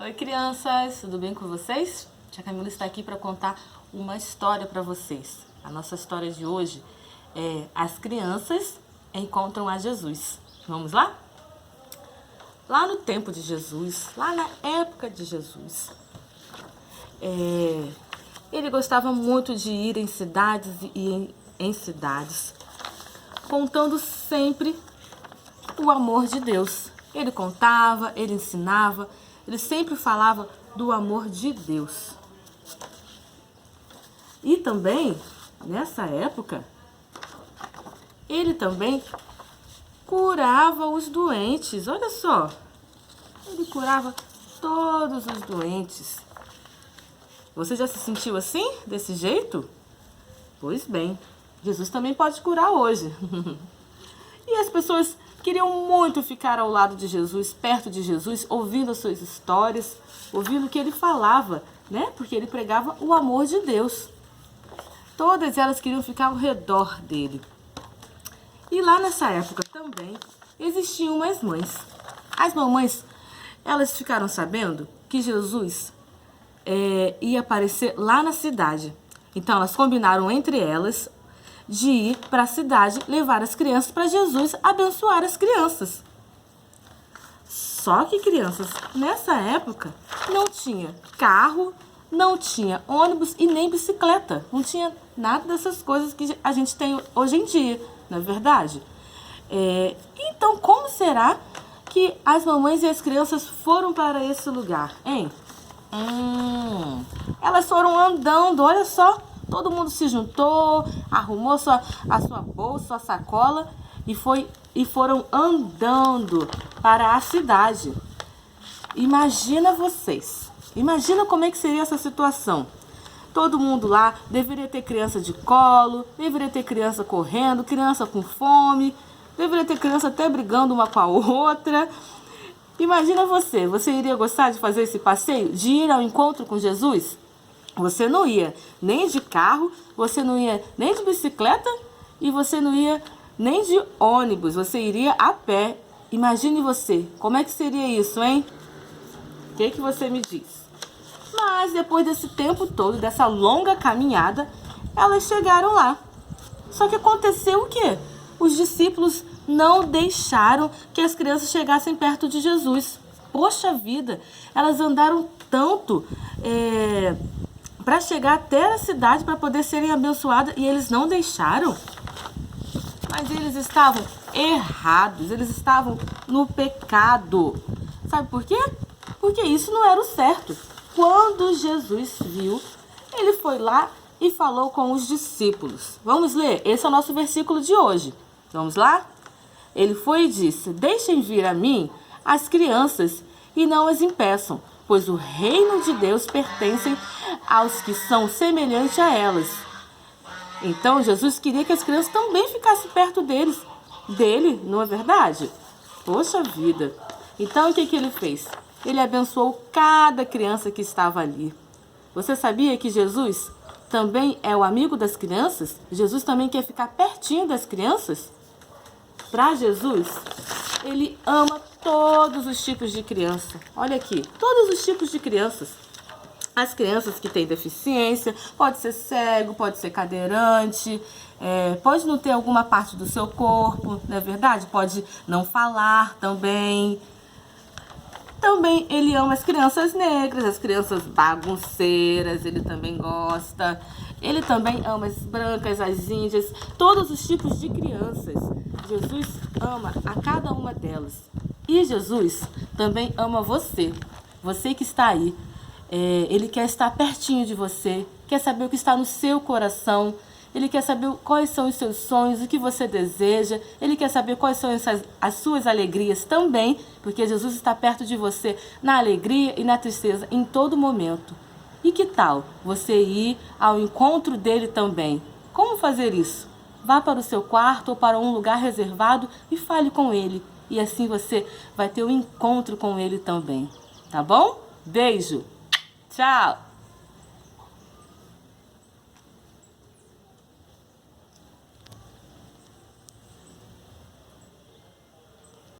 Oi, crianças, tudo bem com vocês? Tia Camila está aqui para contar uma história para vocês. A nossa história de hoje é As Crianças Encontram a Jesus. Vamos lá? Lá no tempo de Jesus, lá na época de Jesus, ele gostava muito de ir em cidades e em cidades, contando sempre o amor de Deus. Ele contava, ele ensinava, ele sempre falava do amor de Deus. E também, nessa época, ele também curava os doentes. Olha só, ele curava todos os doentes. Você já se sentiu assim, desse jeito? Pois bem, Jesus também pode curar hoje. E as pessoas queriam muito ficar ao lado de Jesus, perto de Jesus, ouvindo as suas histórias, ouvindo o que ele falava, né? Porque ele pregava o amor de Deus. Todas elas queriam ficar ao redor dele. E lá nessa época também existiam umas mães. As mamães, elas ficaram sabendo que Jesus ia aparecer lá na cidade. Então elas combinaram entre elas de ir para a cidade levar as crianças para Jesus abençoar as crianças. Só que, crianças, nessa época não tinha carro, não tinha ônibus e nem bicicleta. Não tinha nada dessas coisas que a gente tem hoje em dia, não é verdade? Então, como será que as mamães e as crianças foram para esse lugar, hein? Elas foram andando, olha só. Todo mundo se juntou, arrumou a sua bolsa, sua sacola e foram andando para a cidade. Imagina vocês, imagina como é que seria essa situação. Todo mundo lá, deveria ter criança de colo, deveria ter criança correndo, criança com fome, deveria ter criança até brigando uma com a outra. Imagina você iria gostar de fazer esse passeio, de ir ao encontro com Jesus? Você não ia nem de carro, você não ia nem de bicicleta e você não ia nem de ônibus, você iria a pé. Imagine você, como é que seria isso, hein? O que você me diz? Mas depois desse tempo todo, dessa longa caminhada, elas chegaram lá. Só que aconteceu o quê? Os discípulos não deixaram que as crianças chegassem perto de Jesus. Poxa vida, elas andaram tanto para chegar até a cidade para poder serem abençoadas e eles não deixaram. Mas eles estavam errados, eles estavam no pecado. Sabe por quê? Porque isso não era o certo. Quando Jesus viu, ele foi lá e falou com os discípulos. Vamos ler? Esse é o nosso versículo de hoje. Vamos lá? Ele foi e disse: deixem vir a mim as crianças e não as impeçam, pois o reino de Deus pertence aos que são semelhantes a elas. Então Jesus queria que as crianças também ficassem perto dele, não é verdade? Poxa vida! Então o que ele fez? Ele abençoou cada criança que estava ali. Você sabia que Jesus também é o amigo das crianças? Jesus também quer ficar pertinho das crianças? Para Jesus, ele ama todos os tipos de criança. Olha aqui, todos os tipos de crianças. As crianças que têm deficiência, pode ser cego, pode ser cadeirante, pode não ter alguma parte do seu corpo, não é verdade? Pode não falar também. Também ele ama as crianças negras, as crianças bagunceiras, ele também gosta. Ele também ama as brancas, as índias, todos os tipos de crianças. Jesus ama a cada uma delas. E Jesus também ama você, você que está aí. Ele quer estar pertinho de você, quer saber o que está no seu coração. Ele quer saber quais são os seus sonhos, o que você deseja. Ele quer saber quais são as suas alegrias também, porque Jesus está perto de você na alegria e na tristeza em todo momento. E que tal você ir ao encontro dele também? Como fazer isso? Vá para o seu quarto ou para um lugar reservado e fale com ele. E assim você vai ter um encontro com ele também. Tá bom? Beijo! Tchau!